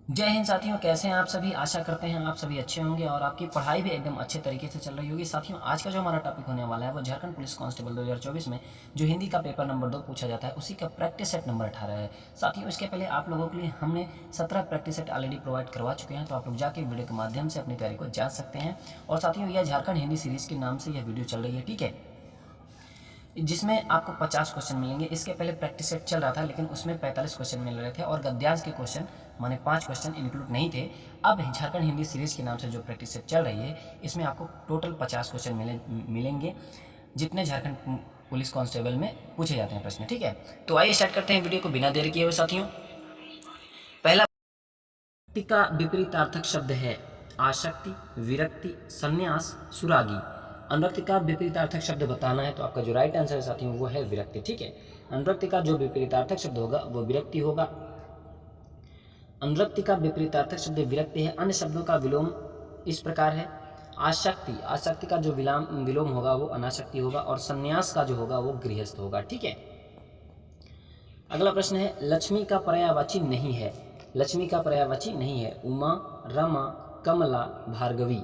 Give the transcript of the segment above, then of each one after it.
जय हिंद साथियों, कैसे हैं आप सभी। आशा करते हैं आप सभी अच्छे होंगे और आपकी पढ़ाई भी एकदम अच्छे तरीके से चल रही होगी। साथियों, आज का जो हमारा टॉपिक होने वाला है वो झारखंड पुलिस कांस्टेबल 2024 में जो हिंदी का पेपर नंबर 2 पूछा जाता है उसी का प्रैक्टिस सेट नंबर 18 है। साथियों, इसके पहले आप लोगों के लिए हमने 17 प्रैक्टिस सेट ऑलरेडी प्रोवाइड करवा चुके हैं, तो आप लोग जाके वीडियो के माध्यम से अपनी तैयारी को जांच सकते हैं। और साथियों, यह झारखंड हिंदी सीरीज़ के नाम से यह वीडियो चल रही है, ठीक है, जिसमें आपको 50 क्वेश्चन मिलेंगे। इसके पहले प्रैक्टिस सेट चल रहा था लेकिन उसमें 45 क्वेश्चन मिल रहे थे और गद्यांश के क्वेश्चन माने 5 क्वेश्चन इंक्लूड नहीं थे। अब झारखंड हिंदी सीरीज़ के नाम से जो प्रैक्टिस सेट चल रही है इसमें आपको टोटल 50 क्वेश्चन मिलेंगे, जितने झारखंड पुलिस कांस्टेबल में पूछे जाते हैं प्रश्न, ठीक है। तो आइए स्टार्ट करते हैं वीडियो को बिना देर किए हुए साथियों। पहला का विपरीतार्थक शब्द है आसक्ति, विरक्ति, संन्यास, सुरागी। अनुरक्ति का विपरीतार्थक शब्द बताना है तो आपका जो राइट आंसर है साथियों वो है विरक्ति, ठीक है। अनुरक्ति का जो विपरीतार्थक शब्द होगा वो विरक्ति होगा। अनुरक्ति का विपरीतार्थक शब्द विरक्ति है। अन्य शब्दों का विलोम इस प्रकार है। आसक्ति, आसक्ति का जो विलोम होगा वो अनासक्ति होगा और संन्यास का जो होगा वो गृहस्थ होगा, ठीक है। अगला प्रश्न है लक्ष्मी का पर्यायवाची नहीं है। लक्ष्मी का पर्यायवाची नहीं है उमा, रमा, कमला, भार्गवी।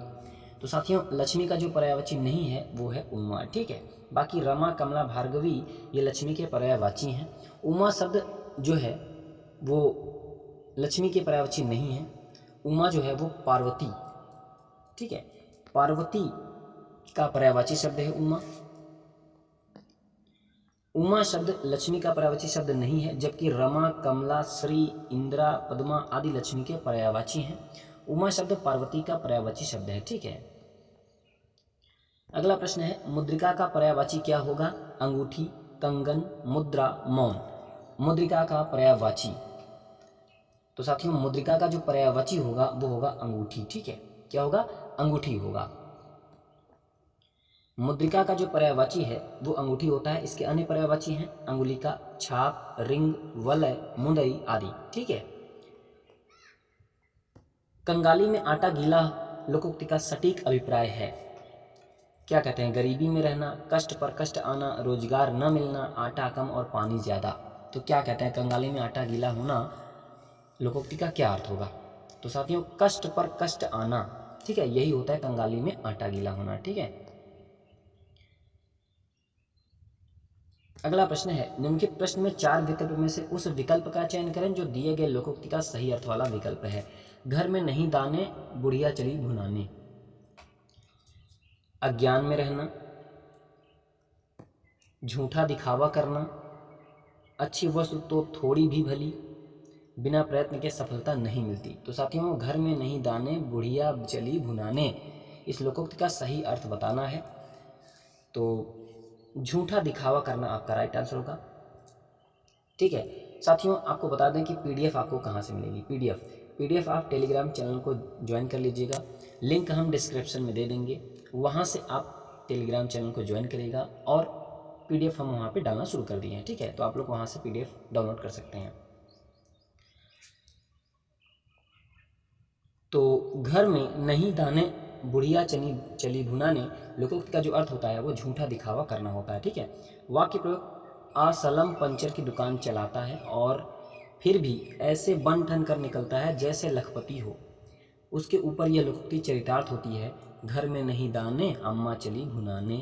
तो साथियों, लक्ष्मी का जो पर्यायवाची नहीं है वो है उमा, ठीक है। बाकी रमा, कमला, भार्गवी ये लक्ष्मी के पर्यायवाची हैं। उमा शब्द जो है वो लक्ष्मी के पर्यायवाची नहीं है। उमा जो है वो पार्वती, ठीक है, पार्वती का पर्यायवाची शब्द है उमा। उमा शब्द लक्ष्मी का पर्यायवाची शब्द नहीं है, जबकि रमा, कमला, श्री, इंदिरा, पद्मा आदि लक्ष्मी के पर्यायवाची हैं। उमा शब्द पार्वती का पर्यायवाची शब्द है, ठीक है। अगला प्रश्न है मुद्रिका का पर्यायवाची क्या होगा। अंगूठी, कंगन, मुद्रा, मौन। मुद्रिका का पर्यायवाची, तो साथियों मुद्रिका का जो पर्यायवाची होगा वो होगा अंगूठी, ठीक है। क्या होगा, अंगूठी होगा। मुद्रिका का जो पर्यायवाची है वो अंगूठी होता है। इसके अन्य पर्यायवाची हैं अंगुलिका, छाप, रिंग, वलय, मुंदई आदि, ठीक है। कंगाली में आटा गीला लोकोक्ति का सटीक अभिप्राय है। क्या कहते हैं, गरीबी में रहना, कष्ट पर कष्ट आना, रोजगार न मिलना, आटा कम और पानी ज्यादा। तो क्या कहते हैं, कंगाली में आटा गीला होना लोकोक्ति का क्या अर्थ होगा। तो साथियों कष्ट पर कष्ट आना, ठीक है, यही होता है कंगाली में आटा गीला होना, ठीक है। अगला प्रश्न है निम्नलिखित प्रश्न में 4 विकल्प में से उस विकल्प का चयन करें जो दिए गए लोकोक्ति का सही अर्थ वाला विकल्प है। घर में नहीं दाने, बुढ़िया चली भुनाने। अज्ञान में रहना, झूठा दिखावा करना, अच्छी वस्तु तो थोड़ी भी भली, बिना प्रयत्न के सफलता नहीं मिलती। तो साथियों घर में नहीं दाने, बुढ़िया चली भुनाने, इस लोकोक्ति का सही अर्थ बताना है। तो झूठा दिखावा करना आपका राइट आंसर होगा, ठीक है। साथियों आपको बता दें कि पीडीएफ आपको कहाँ से मिलेगी। पीडीएफ आप टेलीग्राम चैनल को ज्वाइन कर लीजिएगा, लिंक हम डिस्क्रिप्शन में दे देंगे, वहाँ से आप टेलीग्राम चैनल को ज्वाइन करिएगा और पीडीएफ हम वहाँ पे डालना शुरू कर दिए हैं, ठीक है। तो आप लोग वहाँ से पीडीएफ डाउनलोड कर सकते हैं। तो घर में नहीं दाने, बुढ़िया चली चली भुनाने, लोकोक्ति का जो अर्थ होता है वो झूठा दिखावा करना होता है, ठीक है। वाक्य प्रयोग, असलम पंचर की दुकान चलाता है और फिर भी ऐसे बन ठन कर निकलता है जैसे लखपति हो। उसके ऊपर यह लोकोक्ति चरितार्थ होती है, घर में नहीं दाने, अम्मा चली भुनाने।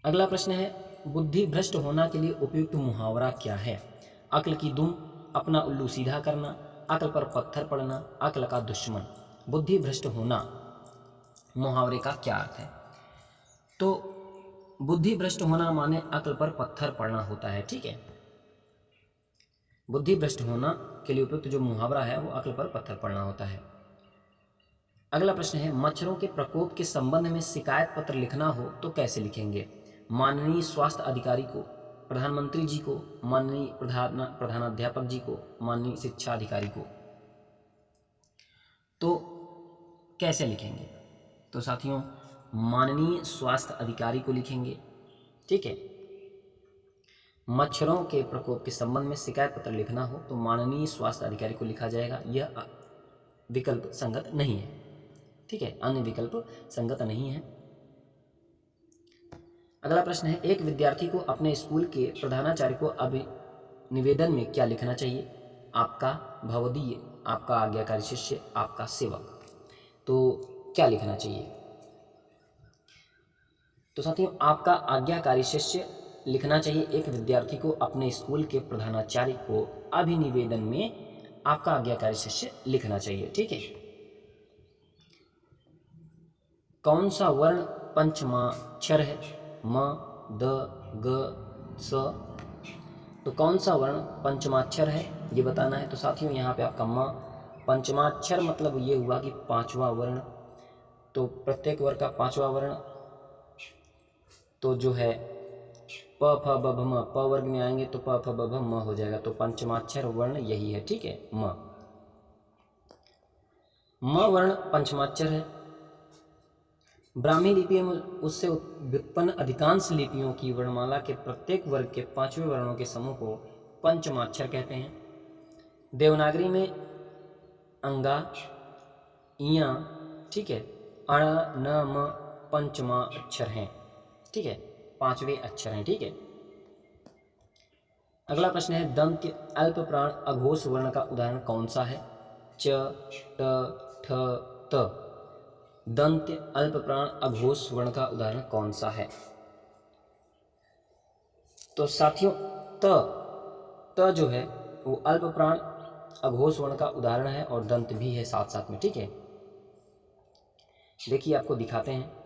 अगला प्रश्न है बुद्धि भ्रष्ट होना के लिए उपयुक्त मुहावरा क्या है। अक्ल की दुम, अपना उल्लू सीधा करना, अक्ल पर पत्थर पड़ना, अक्ल का दुश्मन। बुद्धि भ्रष्ट होना मुहावरे का क्या अर्थ है। तो बुद्धि भ्रष्ट होना माने अक्ल पर पत्थर पड़ना होता है, ठीक है। बुद्धि भ्रष्ट होना के लिए उपयुक्त जो मुहावरा है वो अक्ल पर पत्थर पड़ना होता है। अगला प्रश्न है मच्छरों के प्रकोप के संबंध में शिकायत पत्र लिखना हो तो कैसे लिखेंगे। माननीय स्वास्थ्य अधिकारी को, प्रधानमंत्री जी को, माननीय प्रधानाध्यापक जी को, माननीय शिक्षा अधिकारी को। तो कैसे लिखेंगे, तो साथियों माननीय स्वास्थ्य अधिकारी को लिखेंगे, ठीक है। मच्छरों के प्रकोप के संबंध में शिकायत पत्र लिखना हो तो माननीय स्वास्थ्य अधिकारी को लिखा जाएगा, यह विकल्प संगत नहीं है, ठीक है, अन्य विकल्प संगत नहीं है। अगला प्रश्न है एक विद्यार्थी को अपने स्कूल के प्रधानाचार्य को निवेदन में क्या लिखना चाहिए। आपका भवदीय, आपका आज्ञाकारी शिष्य, आपका सेवक। तो क्या लिखना चाहिए? तो साथियों आपका आज्ञाकारी शिष्य लिखना चाहिए। एक विद्यार्थी को अपने स्कूल के प्रधानाचार्य को अभिनिवेदन में आपका आज्ञाकारी शिष्य लिखना चाहिए। ठीक है। कौन सा वर्ण पंचमाक्षर है? म, द, ग, स। तो कौन सा वर्ण पंचमाक्षर है ये बताना है। तो साथियों यहाँ पे आपका म पंचमाक्षर मतलब ये हुआ कि पांचवा वर्ण। तो प्रत्येक वर्ग का पांचवा वर्ण तो जो है प फ ब भ म, प वर्ग में आएंगे तो प फ ब भ म हो जाएगा। तो पंचमाक्षर वर्ण यही है। ठीक है। म वर्ण पंचमाक्षर है। ब्राह्मी लिपि में उससे व्युत्पन्न अधिकांश लिपियों की वर्णमाला के प्रत्येक वर्ग के पांचवें वर्णों के समूह को पंचमाक्षर कहते हैं। देवनागरी में अंगा, इया, ठीक है, अण, न, म पंचमा अक्षर हैं। ठीक है, पांचवें अक्षर हैं। ठीक है। अगला प्रश्न है दंत्य अल्प प्राण अघोष वर्ण का उदाहरण कौन सा है? च, ट, ठ, त। दंत्य अल्प प्राण अघोष वर्ण का उदाहरण कौन सा है? तो साथियों त जो है वो अल्प प्राण अघोष वर्ण का उदाहरण है और दंत भी है साथ साथ में। ठीक है। देखिए आपको दिखाते हैं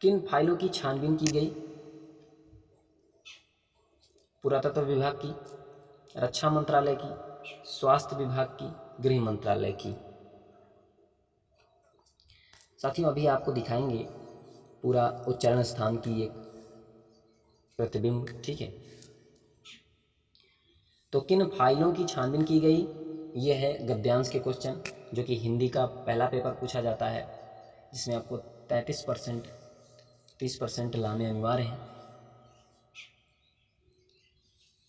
किन फाइलों की छानबीन की गई। पुरातत्व विभाग की, रक्षा मंत्रालय की, स्वास्थ्य विभाग की, गृह मंत्रालय की। साथियों अभी आपको दिखाएंगे पूरा उच्चारण स्थान की एक प्रतिबिंब। ठीक है। तो किन फाइलों की छानबीन की गई, ये है गद्यांश के क्वेश्चन जो कि हिंदी का पहला पेपर पूछा जाता है, जिसमें आपको 33% 30% लाने अनिवार्य हैं।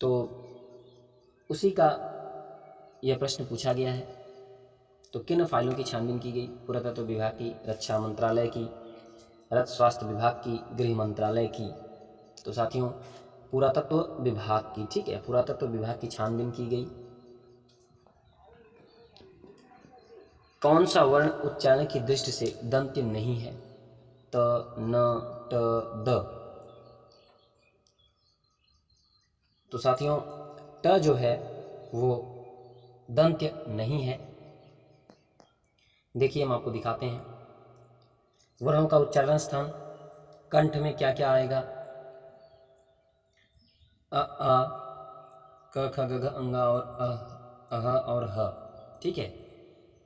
तो उसी का यह प्रश्न पूछा गया है। तो किन फाइलों की छानबीन की गई? पुरातत्व विभाग की, रक्षा मंत्रालय की, रक्त स्वास्थ्य विभाग की, गृह मंत्रालय की। तो साथियों पुरातत्व विभाग की। ठीक है, पुरातत्व विभाग की छानबीन की गई। कौन सा वर्ण उच्चारण की दृष्टि से दंत्य नहीं है? त, न, ट, द। तो साथियों ट जो है वो दंत्य नहीं है। देखिए हम आपको दिखाते हैं वर्णों का उच्चारण स्थान। कंठ में क्या क्या आएगा? अ, आ, क, ख, ग, घ, अंगा और अह और ह। ठीक है।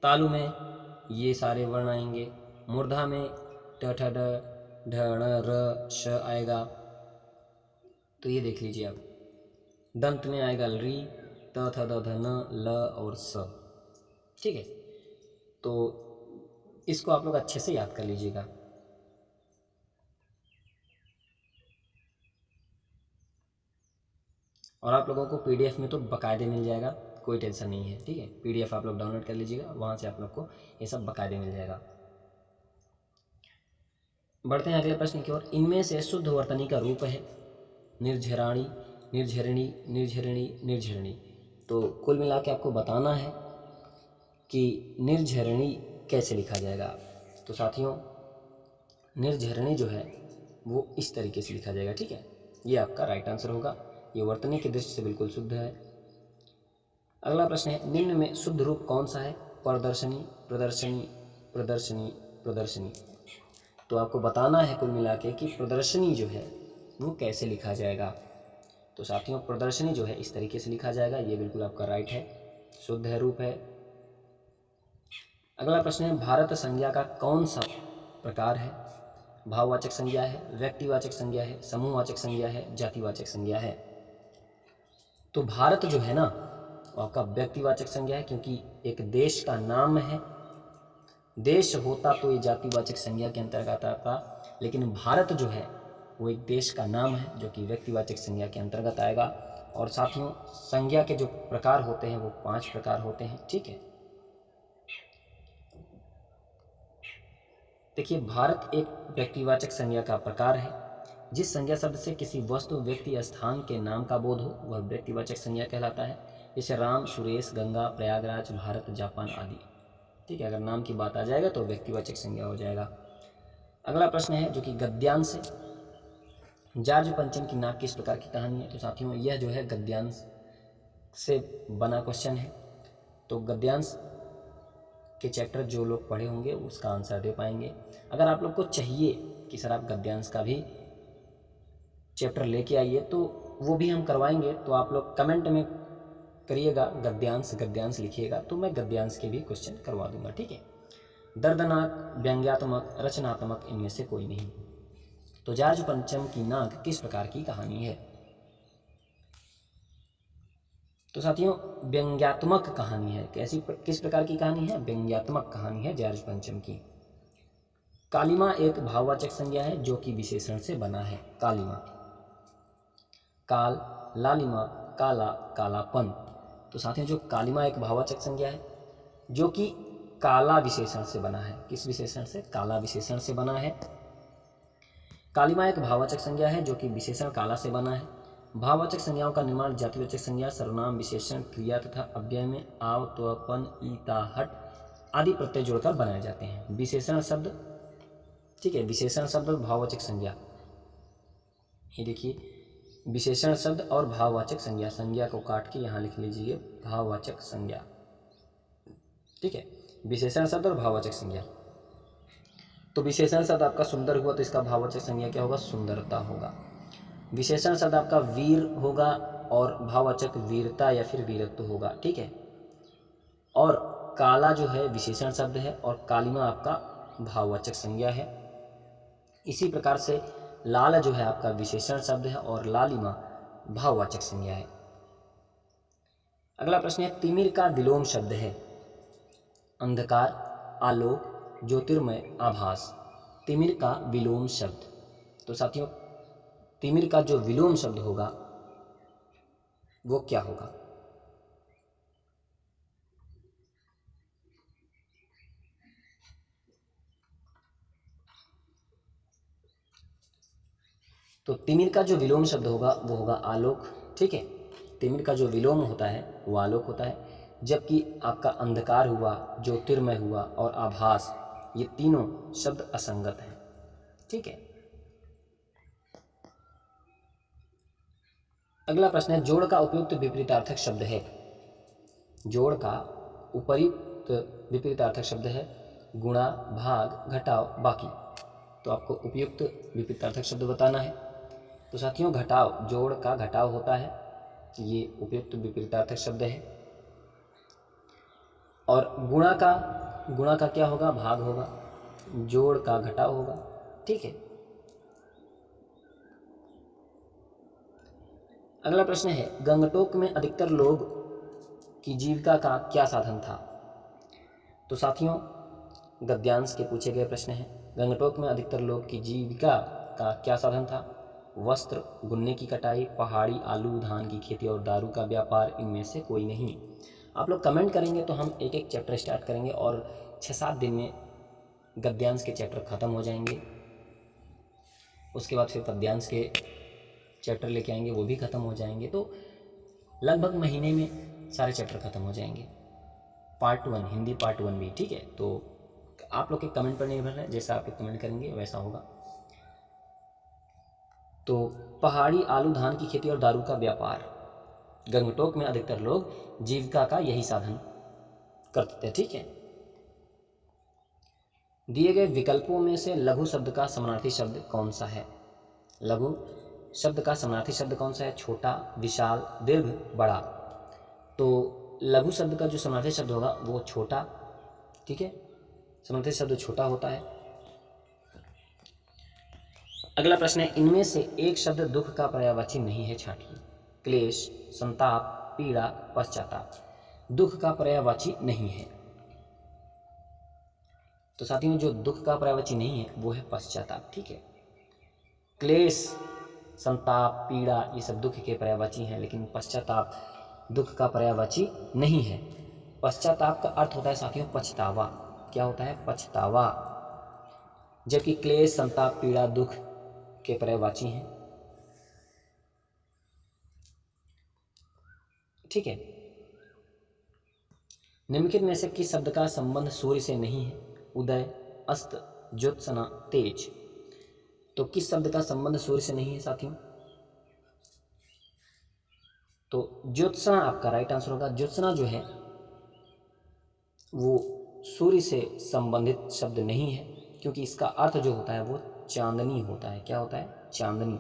तालु में ये सारे वर्ण आएंगे। मूर्धा में ट, ठ, ड, ढ, ण, र, श आएगा। तो ये देख लीजिए आप। दंत में आएगा री, त, थ, द, ध, न, ल और स। ठीक है। तो इसको आप लोग अच्छे से याद कर लीजिएगा। और आप लोगों को पीडीएफ में तो बाकायदे मिल जाएगा, कोई टेंशन नहीं है। ठीक है, पीडीएफ आप लोग डाउनलोड कर लीजिएगा, वहाँ से आप लोग को ये सब बाकायदे मिल जाएगा। बढ़ते हैं अगले प्रश्न की ओर। इनमें से शुद्ध वर्तनी का रूप है निर्झराणी, निर्झरणी, निर्झरणी, निर्झरणी। तो कुल मिला के आपको बताना है कि निर्झरणी कैसे लिखा जाएगा। तो साथियों निर्झरणी जो है वो इस तरीके से लिखा जाएगा। ठीक है, ये आपका राइट आंसर होगा। ये वर्तनी की दृष्टि से बिल्कुल शुद्ध है। अगला प्रश्न है निम्न में शुद्ध रूप कौन सा है? प्रदर्शनी, प्रदर्शनी, प्रदर्शनी, प्रदर्शनी। तो आपको बताना है कुल मिला के कि प्रदर्शनी जो है वो कैसे लिखा जाएगा। तो साथियों प्रदर्शनी जो है इस तरीके से लिखा जाएगा। ये बिल्कुल आपका राइट है, शुद्ध है, रूप है। अगला प्रश्न है भारत संज्ञा का कौन सा प्रकार है? भाववाचक संज्ञा है, व्यक्तिवाचक संज्ञा है, समूहवाचक संज्ञा है, जातिवाचक संज्ञा है। तो भारत जो है ना वो आपका व्यक्तिवाचक संज्ञा है, क्योंकि एक देश का नाम है। देश होता तो ये जातिवाचक संज्ञा के अंतर्गत आता, लेकिन भारत जो है वो एक देश का नाम है जो कि व्यक्तिवाचक संज्ञा के अंतर्गत आएगा। और साथियों संज्ञा के जो प्रकार होते हैं वो 5 प्रकार होते हैं। ठीक है, देखिए भारत एक व्यक्तिवाचक संज्ञा का प्रकार है। जिस संज्ञा शब्द से किसी वस्तु, व्यक्ति या स्थान के नाम का बोध हो वह व्यक्तिवाचक संज्ञा कहलाता है। जैसे राम, सुरेश, गंगा, प्रयागराज, भारत, जापान आदि। ठीक है, अगर नाम की बात आ जाएगा तो व्यक्तिवाचक संज्ञा हो जाएगा। अगला प्रश्न है जो कि गद्यांश है। जॉर्ज पंचम की नाक किस प्रकार की कहानी है? तो साथियों यह जो है गद्यांश से बना क्वेश्चन है। तो गद्यांश के चैप्टर जो लोग पढ़े होंगे उसका आंसर दे पाएंगे। अगर आप लोग को चाहिए कि सर आप गद्यांश का भी चैप्टर लेके आइए तो वो भी हम करवाएंगे, तो आप लोग कमेंट में करिएगा गद्यांश गद्यांश लिखिएगा, तो मैं गद्यांश के भी क्वेश्चन करवा दूंगा। ठीक है, दर्दनाक, व्यंग्यात्मक, रचनात्मक इनमें से कोई नहीं। तो जॉर्ज पंचम की नाक किस प्रकार की कहानी है? तो साथियों व्यंग्यात्मक कहानी है। किस प्रकार की कहानी है? व्यंग्यात्मक कहानी है जॉर्ज पंचम की। कालिमा एक भाववाचक संज्ञा है जो कि विशेषण से बना है। कालिमा, काल, लालिमा, काला, कालापन। तो साथियों जो कालिमा एक भाववाचक संज्ञा है जो कि काला विशेषण से बना है। किस विशेषण से? काला विशेषण से बना है। कालिमा एक भाववाचक संज्ञा है जो कि विशेषण काला से बना है। भाववाचक संज्ञाओं का निर्माण जातिवाचक संज्ञा, सर्वनाम, विशेषण, क्रिया तथा अव्यय में आव, त्व, पन, ईता, हट आदि प्रत्यय जोड़कर बनाए जाते हैं। विशेषण शब्द, ठीक है, विशेषण शब्द और भाववाचक संज्ञा, ये देखिए विशेषण शब्द और भाववाचक संज्ञा, संज्ञा को काट के यहाँ लिख लीजिए भाववाचक संज्ञा। ठीक है, विशेषण शब्द और भाववाचक संज्ञा। तो विशेषण शब्द आपका सुंदर हुआ तो इसका भाववाचक संज्ञा क्या होगा? सुंदरता होगा। विशेषण शब्द आपका वीर होगा और भाववाचक वीरता या फिर वीरत्व होगा। ठीक है, और काला जो है विशेषण शब्द है और कालिमा आपका भाववाचक संज्ञा है। इसी प्रकार से लाल जो है आपका विशेषण शब्द है और लालिमा भाववाचक संज्ञा है। अगला प्रश्न है तिमिर का विलोम शब्द है। अंधकार, आलोक, ज्योतिर्मय, आभास। तिमिर का विलोम शब्द। तो साथियों तिमिर का जो विलोम शब्द होगा वो क्या होगा? तो तिमिर का जो विलोम शब्द होगा वो होगा आलोक। ठीक है, तिमिर का जो विलोम होता है वो आलोक होता है, जबकि आपका अंधकार हुआ, ज्योतिर्मय हुआ और आभास ये तीनों शब्द असंगत हैं। ठीक है, अगला प्रश्न है जोड़ का उपयुक्त विपरीतार्थक शब्द है। जोड़ का उपयुक्त विपरीतार्थक शब्द है गुणा, भाग, घटाव, बाकी। तो आपको उपयुक्त विपरीतार्थक शब्द बताना है। तो साथियों घटाव, जोड़ का घटाव होता है, ये उपयुक्त विपरीतार्थक शब्द है। और गुणा का क्या होगा? भाग होगा। जोड़ का घटाव होगा। ठीक है, अगला प्रश्न है गंगटोक में अधिकतर लोग की जीविका का क्या साधन था? तो साथियों गद्यांश के पूछे गए प्रश्न हैं। गंगटोक में अधिकतर लोग की जीविका का क्या साधन था? वस्त्र, गुन्ने की कटाई, पहाड़ी आलू धान की खेती और दारू का व्यापार इनमें से कोई नहीं। आप लोग कमेंट करेंगे तो हम एक एक चैप्टर स्टार्ट करेंगे और 6-7 दिन में गद्यांश के चैप्टर ख़त्म हो जाएंगे। उसके बाद फिर पद्यांश के चैप्टर लेके आएंगे, वो भी ख़त्म हो जाएंगे। तो लगभग महीने में सारे चैप्टर ख़त्म हो जाएंगे। पार्ट 1 हिंदी पार्ट 1 भी। ठीक है, तो आप लोग के कमेंट पर निर्भर है, जैसा आप लोग कमेंट करेंगे वैसा होगा। तो पहाड़ी आलू धान की खेती और दारू का व्यापार, गंगटोक में अधिकतर लोग जीविका का यही साधन करते थे। ठीक है, दिए गए विकल्पों में से लघु शब्द का समानार्थी शब्द कौन सा है? लघु शब्द का समानार्थी शब्द कौन सा है? छोटा, विशाल, दीर्घ, बड़ा। तो लघु शब्द का जो समानार्थी शब्द होगा वो छोटा। ठीक है, समानार्थी शब्द छोटा होता है। अगला प्रश्न है इनमें से एक शब्द दुख का पर्यायवाची नहीं है, छांटिए। क्लेश, संताप, पीड़ा, पश्चाताप। दुख का पर्यायवाची नहीं है। तो साथियों जो दुख का पर्यायवाची नहीं है वो है पश्चाताप। ठीक है, क्लेश, संताप, पीड़ा ये सब दुख के पर्यायवाची हैं, लेकिन पश्चाताप दुख का पर्यायवाची नहीं है। पश्चाताप का अर्थ होता है साथियों पछतावा। क्या होता है? पछतावा। जबकि क्लेश, संताप, पीड़ा, दुख के पर्यायवाची हैं। ठीक है, निम्नलिखित में से किस शब्द का संबंध सूर्य से नहीं है? उदय, अस्त, ज्योत्सना, तेज। तो किस शब्द का संबंध सूर्य से नहीं है साथियों? तो ज्योत्सना आपका राइट आंसर होगा। ज्योत्सना जो है वो सूर्य से संबंधित शब्द नहीं है, क्योंकि इसका अर्थ जो होता है वो चांदनी होता है। क्या होता है? चांदनी।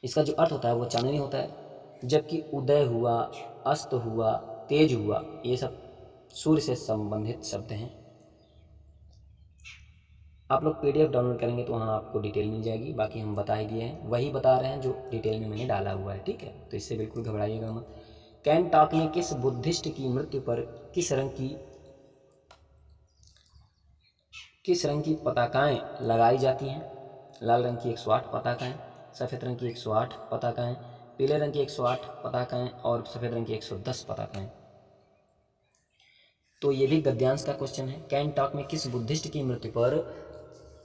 इसका जो अर्थ होता है वो चांदनी होता है। जबकि उदय हुआ, अस्त हुआ, तेज हुआ, ये सब सूर्य से संबंधित शब्द हैं। आप लोग PDF डाउनलोड करेंगे तो वहाँ आपको डिटेल मिल जाएगी। बाकी हम बता ही दिए हैं, वही बता रहे हैं जो डिटेल में मैंने डाला हुआ है। ठीक है, तो इससे बिल्कुल घबराइएगा मत। गैंगटॉक में किस बुद्धिस्ट की मृत्यु पर किस रंग की पताकाएं लगाई जाती हैं? लाल रंग की 108 पताकाएं, सफ़ेद रंग की 108 पताकाएं, पीले रंग की 108 पताकाएं और सफ़ेद रंग की 110 पताकाएं। तो ये भी गद्यांश का क्वेश्चन है। गैंगटॉक में किस बुद्धिस्ट की मृत्यु पर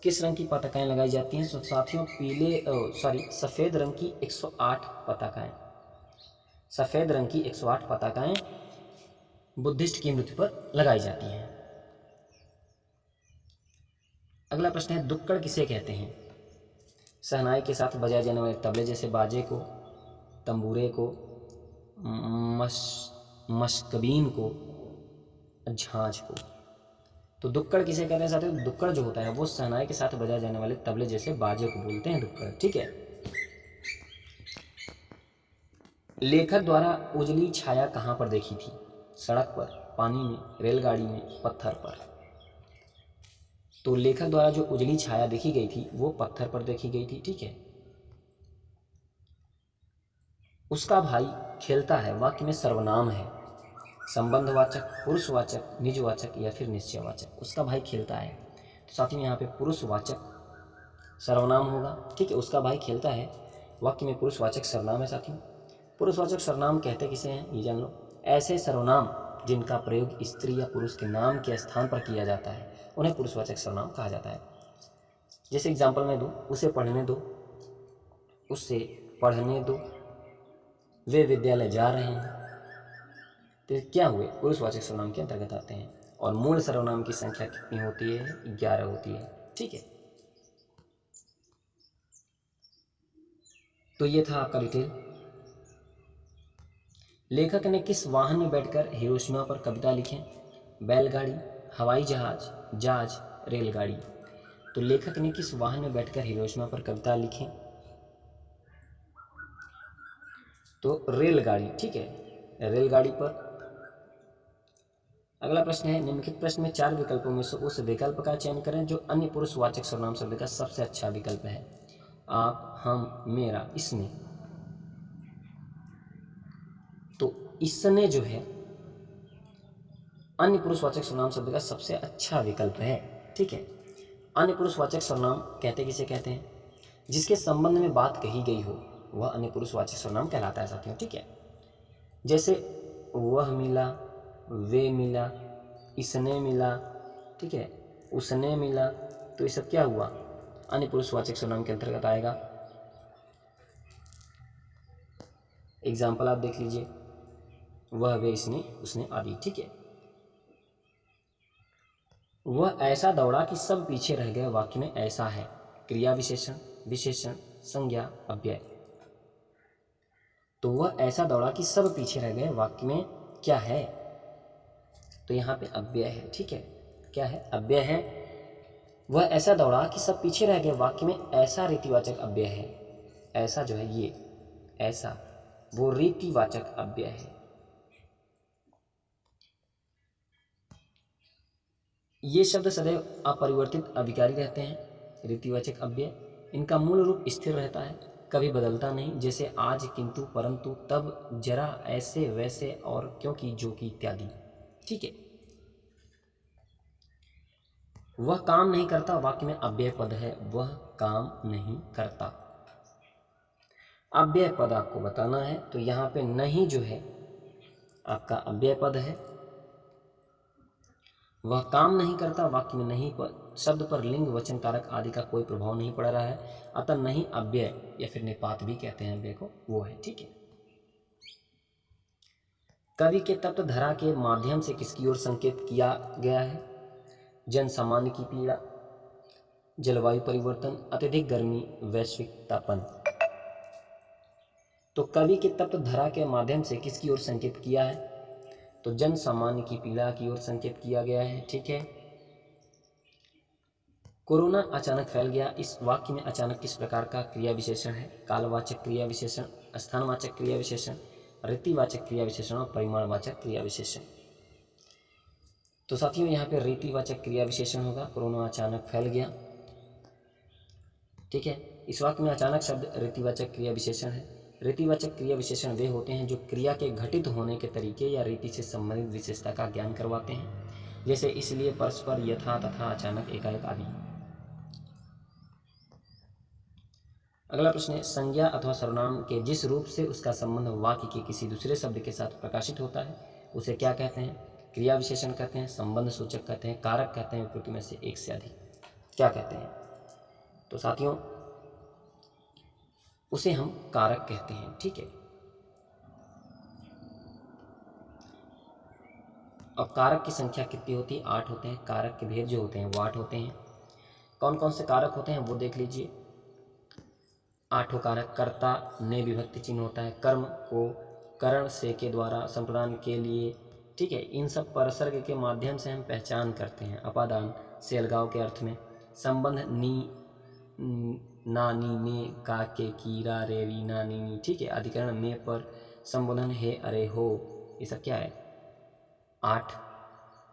किस रंग की पताकाएं लगाई जाती हैं? तो साथियों सफ़ेद रंग की 108 पताकाएं। सफ़ेद रंग की 108 पताकाएं बुद्धिस्ट की मृत्यु पर लगाई जाती हैं। अगला प्रश्न है, दुक्कड़ किसे कहते हैं? शहनाई के साथ बजाए जाने वाले तबले जैसे बाजे को, तंबूरे को, मशकबीन को, झांझ को। तो दुक्कड़ किसे कहते हैं साथियों? दुक्कड़ जो होता है वो शहनाई के साथ बजाए जाने वाले तबले जैसे बाजे को बोलते हैं दुक्कड़। ठीक है, लेखक द्वारा उजली छाया कहाँ पर देखी थी? सड़क पर, पानी में, रेलगाड़ी में, पत्थर पर। तो लेखक द्वारा जो उजली छाया देखी गई थी वो पत्थर पर देखी गई थी। ठीक है, उसका भाई खेलता है वाक्य में सर्वनाम है, संबंधवाचक, पुरुषवाचक, निजवाचक या फिर निश्चयवाचक। उसका भाई खेलता है, तो साथ में यहाँ पे पुरुषवाचक सर्वनाम होगा। ठीक है, उसका भाई खेलता है वाक्य में पुरुषवाचक सर्वनाम है साथियों। पुरुषवाचक सर्वनाम कहते किसे हैं ये जान लो। ऐसे सर्वनाम जिनका प्रयोग स्त्री या पुरुष के नाम के स्थान पर किया जाता है उन्हें पुरुषवाचक सर्वनाम कहा जाता है। जैसे एग्जाम्पल मैं दूँ, उसे पढ़ने दो, उससे पढ़ने दो, वे विद्यालय जा रहे हैं। तो क्या हुए? पुरुषवाचक सर्वनाम के अंतर्गत आते हैं। और मूल सर्वनाम की संख्या कितनी होती है? 11 होती है। ठीक है, तो ये था आपका डिटेल। लेखक ने किस वाहन में बैठकर हिरोशिमा पर कविता लिखें? बैलगाड़ी, हवाई जहाज, जहाज, रेलगाड़ी। तो लेखक ने किस वाहन में बैठकर हिरोशिमा पर कविता लिखें? तो रेलगाड़ी। ठीक है, रेलगाड़ी पर। अगला प्रश्न है, निम्नलिखित प्रश्न में 4 विकल्पों में से उस विकल्प का चयन करें जो अन्य पुरुषवाचक सर्वनाम शब्द का सबसे अच्छा विकल्प है। आप, हम, मेरा, इसने। तो इसने जो है अन्य पुरुषवाचक सर्वनाम शब्द का सबसे अच्छा विकल्प है। ठीक है, अन्य पुरुषवाचक सर्वनाम कहते कहते हैं जिसके संबंध में बात कही गई हो वह अन्य पुरुषवाचक सर्वनाम कहलाता है साथियों। ठीक है, जैसे वह मिला, वे मिला, इसने मिला। ठीक है, उसने मिला। तो ये सब क्या हुआ? अन्य पुरुषवाचक सर्वनाम के अंतर्गत आएगा। एग्जाम्पल आप देख लीजिए, वह, वे, इसने, उसने आदि। ठीक है, वह ऐसा दौड़ा कि सब पीछे रह गए वाक्य में ऐसा है। क्रिया विशेषण, विशेषण, संज्ञा, अव्यय। तो वह ऐसा दौड़ा कि सब पीछे रह गए वाक्य में क्या है? तो यहाँ पे अव्यय है। ठीक है, क्या है? अव्यय है। वह ऐसा दौड़ा कि सब पीछे रह गए वाक्य में ऐसा रीतिवाचक अव्यय है। ऐसा जो है ये ऐसा, वो रीतिवाचक अव्यय है। ये शब्द सदैव अपरिवर्तित अविकारी रहते हैं, रीतिवाचक अव्यय। इनका मूल रूप स्थिर रहता है, कभी बदलता नहीं, जैसे आज, किंतु, परंतु, तब, जरा, ऐसे, वैसे और क्योंकि, जो कि इत्यादि। ठीक है, वह काम नहीं करता वाक्य में अव्यय पद है, वह काम नहीं करता। अव्यय पद आपको बताना है, तो यहाँ पे नहीं जो है आपका अव्यय पद है। वह काम नहीं करता, वाक्य में नहीं पर शब्द पर लिंग वचन कारक आदि का कोई प्रभाव नहीं पड़ रहा है, अतः नहीं अव्यय या फिर निपात भी कहते हैं अव्यय को, वो है। ठीक है। कवि के तप्त धरा के माध्यम से किसकी ओर संकेत किया गया है? जन सामान्य की पीड़ा, जलवायु परिवर्तन, अत्यधिक गर्मी, वैश्विक तापन। तो कवि के तप्त धरा के माध्यम से किसकी ओर संकेत किया है? तो जन सामान्य की पीड़ा की ओर संकेत किया गया है। ठीक है। कोरोना अचानक फैल गया, इस वाक्य में अचानक किस प्रकार का क्रिया विशेषण है? कालवाचक क्रिया विशेषण, स्थानवाचक क्रिया विशेषण, रीतिवाचक क्रिया विशेषण और परिमाणवाचक क्रिया विशेषण। तो साथियों यहाँ पे रीतिवाचक क्रिया विशेषण होगा, कोरोना अचानक फैल गया। ठीक है। इस वाक्य में अचानक शब्द रीतिवाचक क्रिया विशेषण है। रीतिवाचक क्रिया विशेषण वे होते हैं जो क्रिया के घटित होने के तरीके या रीति से संबंधित विशेषता का ज्ञान करवाते हैं, जैसे इसलिए, परस्पर, यथा, तथा, अचानक, एकाएक आदि। अगला प्रश्न है, संज्ञा अथवा सर्वनाम के जिस रूप से उसका संबंध वाक्य के किसी दूसरे शब्द के साथ प्रकाशित होता है उसे क्या कहते हैं? क्रिया विशेषण कहते हैं, संबंध सूचक कहते हैं, कारक कहते हैं, उपयुक्त में से एक से अधिक क्या कहते हैं? तो साथियों उसे हम कारक कहते हैं। ठीक है। अब कारक की संख्या कितनी होती है? 8 होते हैं। कारक के भेद जो होते हैं वो 8 होते हैं। कौन कौन से कारक होते हैं वो देख लीजिए। 8 कारक। कर्ता ने विभक्ति चिन्ह होता है, कर्म को करण से के द्वारा संप्रदान के लिए। ठीक है। इन सब परसर्ग के माध्यम से हम पहचान करते हैं। अपादान से अलगाव के अर्थ में। संबंध नी, ना, नी, ने, का, के, की, रा, रे, री, ना, नी, नी। ठीक है। अधिकरण में पर, संबोधन है, अरे, हो, ये सब क्या है? 8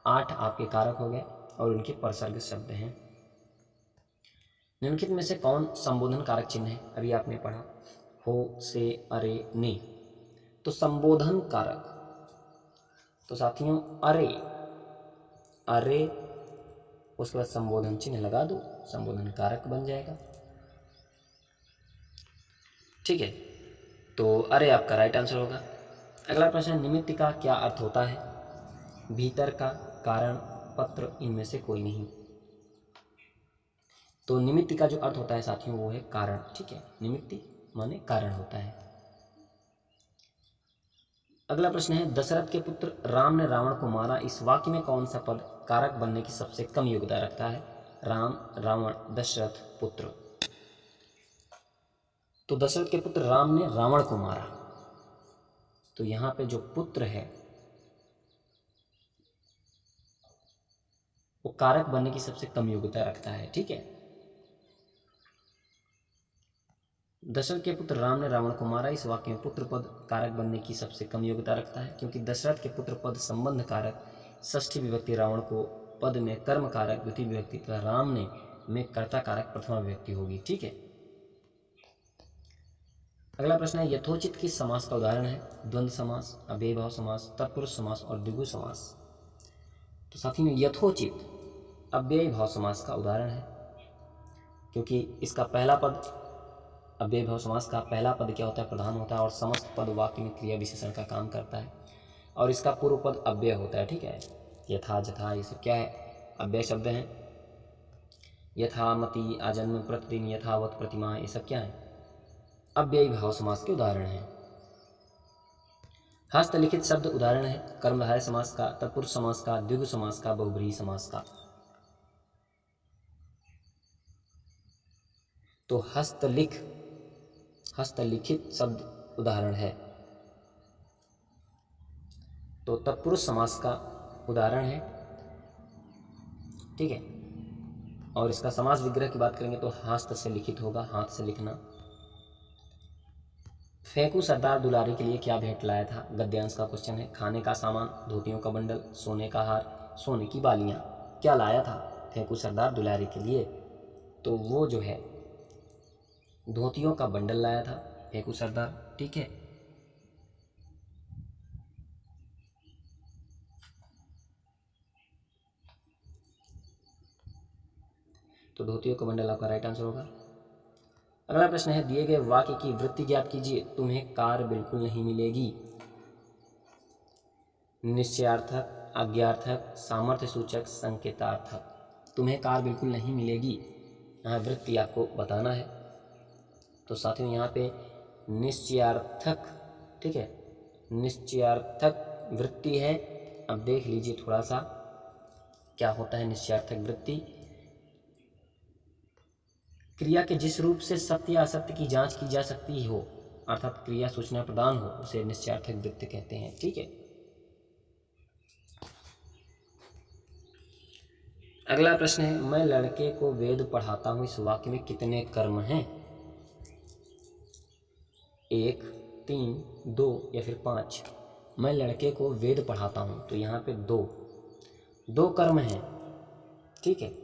आपके कारक हो गए और उनके परसर्ग शब्द हैं। निम्नलिखित में से कौन संबोधन कारक चिन्ह है? अभी आपने पढ़ा, हो, से, अरे, ने। तो संबोधन कारक, तो साथियों अरे उसके बाद संबोधन चिन्ह लगा दो, संबोधन कारक बन जाएगा। ठीक है। तो अरे आपका राइट आंसर होगा। अगला प्रश्न, निमित्त का क्या अर्थ होता है? भीतर का, कारण, पत्र, इनमें से कोई नहीं। तो निमित्त का जो अर्थ होता है साथियों वो है कारण। ठीक है। निमित्त माने कारण होता है। अगला प्रश्न है, दशरथ के पुत्र राम ने रावण को मारा, इस वाक्य में कौन सा पद कारक बनने की सबसे कम योग्यता रखता है? राम, रावण, दशरथ, पुत्र। तो दशरथ के पुत्र राम ने रावण को मारा, तो यहां पे जो पुत्र है वो कारक बनने की सबसे कम योग्यता रखता है। ठीक है। दशरथ के पुत्र राम ने रावण को मारा, इस वाक्य में पुत्र पद कारक बनने की सबसे कम योग्यता रखता है, क्योंकि दशरथ के पुत्र पद संबंध कारक, षष्ठी विभक्ति रावण को पद में कर्म कारक द्वितीय विभक्ति तथा राम ने में कर्ता कारक प्रथमा विभक्ति होगी। ठीक है। अगला प्रश्न है, यथोचित किस समास का उदाहरण है? द्वंद्व समास, अव्ययीभाव समास, तत्पुरुष समास और द्विगु समास। तो साथी में यथोचित अव्ययीभाव समास का उदाहरण है, क्योंकि इसका पहला पद, अव्ययीभाव समास का पहला पद क्या होता है? प्रधान होता है और समस्त पद वाक्य में क्रिया विशेषण का काम करता है, और इसका पूर्व पद अव्यय होता है। ठीक है। यथा, जथा, ये सब क्या है? अव्यय शब्द हैं। यथामति, आजन्म, प्रतिदिन, यथावत, प्रतिमा, ये सब क्या है? अव्ययीभाव समास के उदाहरण हैं। हस्तलिखित शब्द उदाहरण है कर्मधारय समास का, तत्पुरुष समास का, द्विगु समास का, बहुब्रीहि समास का। तो हस्तलिखित शब्द उदाहरण है, तो तत्पुरुष समास का उदाहरण है। ठीक है। और इसका समास विग्रह की बात करेंगे तो हस्त से लिखित होगा, हाथ से लिखना। फेंकू सरदार दुलारी के लिए क्या भेंट लाया था? गद्यांश का क्वेश्चन है। खाने का सामान, धोतियों का बंडल, सोने का हार, सोने की बालियां। क्या लाया था फेंकू सरदार दुलारी के लिए? तो वो जो है धोतियों का बंडल लाया था फेंकू सरदार। ठीक है। तो धोतियों का बंडल आपका राइट आंसर होगा। अगला प्रश्न है, दिए गए वाक्य की वृत्ति ज्ञात कीजिए। तुम्हें कार बिल्कुल नहीं मिलेगी। निश्चयार्थक, आज्ञार्थक, सामर्थ्य सूचक, संकेतार्थक। तुम्हें कार बिल्कुल नहीं मिलेगी, यहाँ वृत्ति आपको बताना है। तो साथियों यहाँ पे निश्चयार्थक, ठीक है, निश्चयार्थक वृत्ति है। अब देख लीजिए थोड़ा सा क्या होता है निश्चयार्थक वृत्ति। क्रिया के जिस रूप से सत्य या असत्य की जांच की जा सकती हो, अर्थात क्रिया सूचना प्रदान हो, उसे निश्चयार्थक वृत्ति कहते हैं। ठीक है, अगला प्रश्न है, मैं लड़के को वेद पढ़ाता हूं, इस वाक्य में कितने कर्म हैं? 1, 3, 2 या फिर 5? मैं लड़के को वेद पढ़ाता हूं, तो यहाँ पे दो कर्म हैं। ठीक है,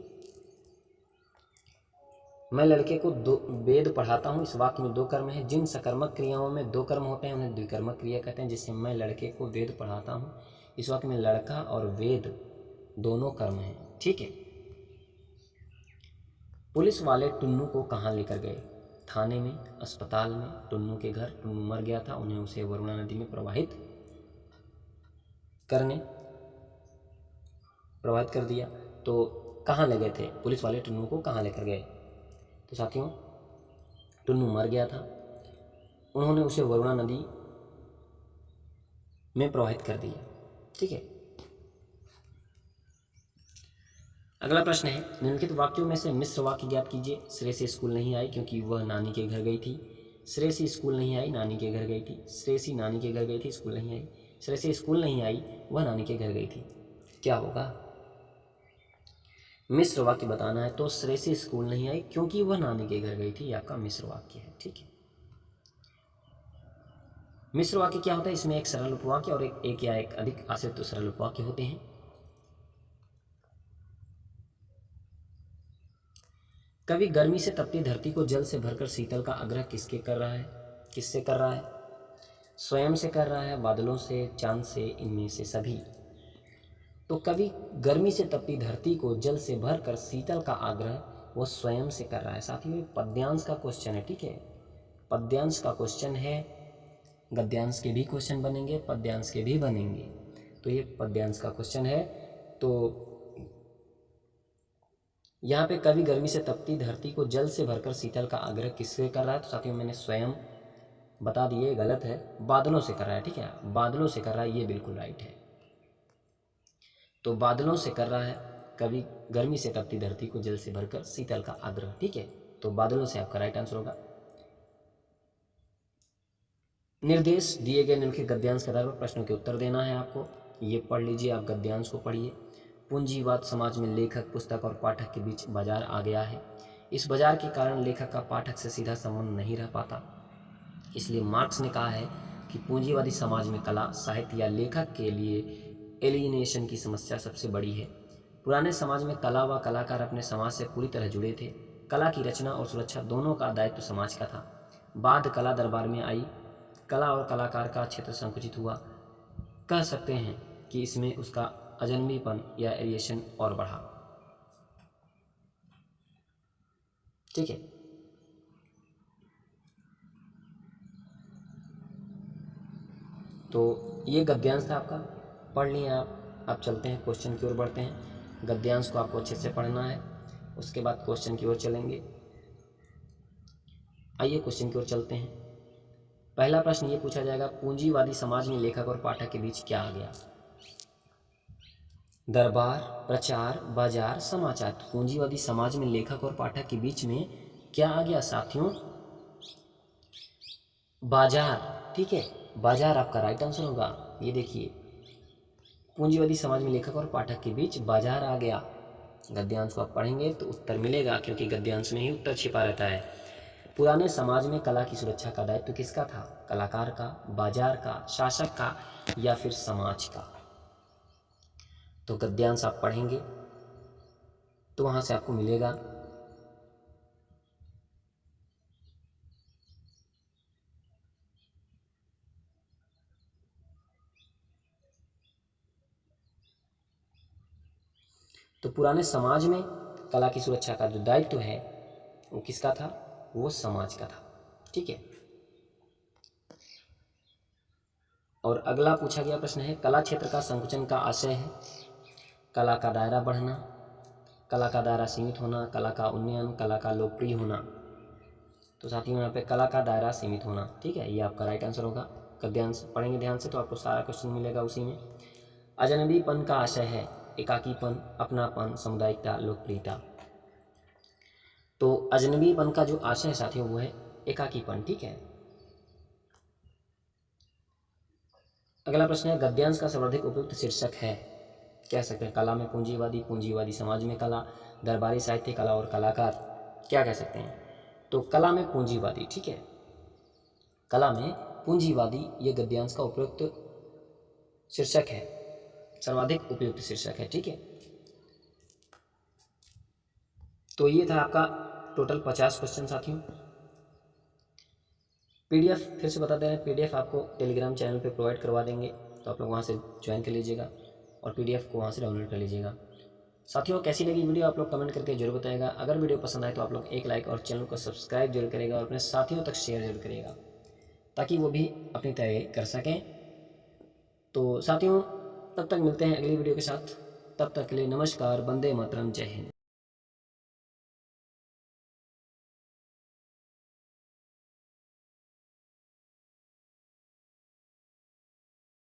मैं लड़के को वेद पढ़ाता हूँ, इस वाक्य में 2 कर्म हैं। जिन सकर्मक क्रियाओं में 2 कर्म होते हैं उन्हें द्विकर्मक क्रिया कहते हैं। जिससे मैं लड़के को वेद पढ़ाता हूँ, इस वाक्य में लड़का और वेद दोनों कर्म हैं। ठीक है, पुलिस वाले टुन्नू को कहाँ लेकर गए? थाने में, अस्पताल में, टुन्नू के घर। टुन्नू मर गया था, उन्हें उसे वरुणा नदी में प्रवाहित कर दिया। तो कहाँ ले गए थे पुलिस वाले? टुन्नू को कहाँ लेकर गए? तो साथियों, टुन्नू मर गया था, उन्होंने उसे वरुणा नदी में प्रवाहित कर दिया। ठीक है, अगला प्रश्न है, निम्नलिखित वाक्यों में से मिश्र वाक्य ज्ञात कीजिए। श्रेयसी स्कूल नहीं आई क्योंकि वह नानी के घर गई थी। श्रेयसी स्कूल नहीं आई, नानी के घर गई थी। श्रेयसी नानी के घर गई थी, स्कूल नहीं आई। श्रेयसी स्कूल नहीं आई, वह नानी के घर गई थी। क्या होगा? मिश्र वाक्य बताना है। तो श्रेयसी स्कूल नहीं आई क्योंकि वह नानी के घर गई थी, ये आपका मिश्र वाक्य है। ठीक है, मिश्र वाक्य क्या होता है? इसमें एक सरल उपवाक्य और एक या एक अधिक आश्रित सरल उपवाक्य होते हैं। कवि गर्मी से तपती धरती को जल से भरकर शीतल का आग्रह किससे कर रहा है? स्वयं से कर रहा है, बादलों से, चांद से, इनमें से सभी। तो कवि गर्मी से तपती धरती को जल से भरकर शीतल का आग्रह वो स्वयं से कर रहा है। साथियों, ये पद्यांश का क्वेश्चन है। ठीक है, पद्यांश का क्वेश्चन है। गद्यांश के भी क्वेश्चन बनेंगे, पद्यांश के भी बनेंगे। तो ये पद्यांश का क्वेश्चन है। तो यहाँ पे कवि गर्मी से तपती धरती को जल से भरकर शीतल का आग्रह किससे कर रहा है? तो साथियों, मैंने स्वयं बता दिए, गलत है, बादलों से कर रहा है। ठीक है, बादलों से कर रहा है, ये बिल्कुल राइट है। तो बादलों से कर रहा है कवि गर्मी से तपती धरती को जल से भरकर शीतल का आग्रह। ठीक है, तो बादलों से आपका राइट आंसर होगा। निर्देश दिए गए निम्नलिखित गद्यांश के आधार पर प्रश्नों के उत्तर देना है आपको। ये पढ़ लीजिए, आप गद्यांश को पढ़िए। पूंजीवाद समाज में लेखक, पुस्तक और पाठक के बीच बाजार आ गया है। इस बाजार के कारण लेखक का पाठक से सीधा संबंध नहीं रह पाता। इसलिए मार्क्स ने कहा है कि पूंजीवादी समाज में कला, साहित्य या लेखक के लिए एलियनेशन की समस्या सबसे बड़ी है। पुराने समाज में कला व कलाकार अपने समाज से पूरी तरह जुड़े थे। कला की रचना और सुरक्षा दोनों का दायित्व समाज का था। बाद कला दरबार में आई, कला और कलाकार का क्षेत्र संकुचित हुआ। कह सकते हैं कि इसमें उसका अजन्मीपन या एलिएशन और बढ़ा। ठीक है, तो ये गद्यांश था आपका, पढ़ लिए आप। अब चलते हैं क्वेश्चन की ओर बढ़ते हैं। गद्यांश को आपको अच्छे से पढ़ना है, उसके बाद क्वेश्चन की ओर चलेंगे। आइए क्वेश्चन की ओर चलते हैं। पहला प्रश्न ये पूछा जाएगा, पूंजीवादी समाज में लेखक और पाठक के बीच क्या आ गया? दरबार, प्रचार, बाजार, समाचार। तो पूंजीवादी समाज में लेखक और पाठक के बीच में क्या आ गया साथियों? बाजार। ठीक है, बाजार आपका राइट आंसर होगा। ये देखिए, पूंजीवादी समाज में लेखक और पाठक के बीच बाजार आ गया। गद्यांश को आप पढ़ेंगे तो उत्तर मिलेगा, क्योंकि गद्यांश में ही उत्तर छिपा रहता है। पुराने समाज में कला की सुरक्षा का दायित्व किसका था? कलाकार का, बाजार का, शासक का या फिर समाज का? तो गद्यांश आप पढ़ेंगे तो वहां से आपको मिलेगा तो पुराने समाज में कला की सुरक्षा का जो दायित्व है वो किसका था? वो समाज का था। ठीक है, और अगला पूछा गया प्रश्न है, कला क्षेत्र का संकुचन का आशय है कला का दायरा बढ़ना, कला का दायरा सीमित होना, कला का उन्नयन, कला का लोकप्रिय होना। तो साथियों यहाँ पे कला का दायरा सीमित होना, ठीक है, ये आपका राइट आंसर होगा। गद्यांश पढ़ेंगे ध्यान से तो आपको सारा क्वेश्चन मिलेगा उसी में। अजनबीपन का आशय है एकाकीपन, अपनापन, सामुदायिकता, लोकप्रियता। तो अजनबीपन का जो आशय है साथियों वो है एकाकीपन, ठीक है। अगला प्रश्न है, गद्यांश का सर्वाधिक उपयुक्त शीर्षक है, कह सकते हैं कला में पूंजीवादी, पूंजीवादी समाज में कला, दरबारी साहित्य कला और कलाकार, क्या कह सकते हैं। तो कला में पूंजीवादी, ठीक है, कला में पूंजीवादी ये गद्यांश का उपयुक्त शीर्षक है, सर्वाधिक उपयुक्त शीर्षक है, ठीक है। तो ये था आपका टोटल 50 क्वेश्चन साथियों। पीडीएफ फिर से बता दे रहे हैं, पीडीएफ आपको टेलीग्राम चैनल पे प्रोवाइड करवा देंगे, तो आप लोग वहाँ से ज्वाइन कर लीजिएगा और पीडीएफ को वहाँ से डाउनलोड कर लीजिएगा। साथियों कैसी लगी वीडियो आप लोग कमेंट करके जरूर बताइएगा। अगर वीडियो पसंद आए तो आप लोग एक लाइक और चैनल को सब्सक्राइब जरूर करेगा और अपने साथियों तक शेयर जरूर करिएगा ताकि वो भी अपनी तैयारी कर सकें। तो साथियों तब तक मिलते हैं अगली वीडियो के साथ, तब तक के लिए नमस्कार, वंदे मातरम, जय हिंद।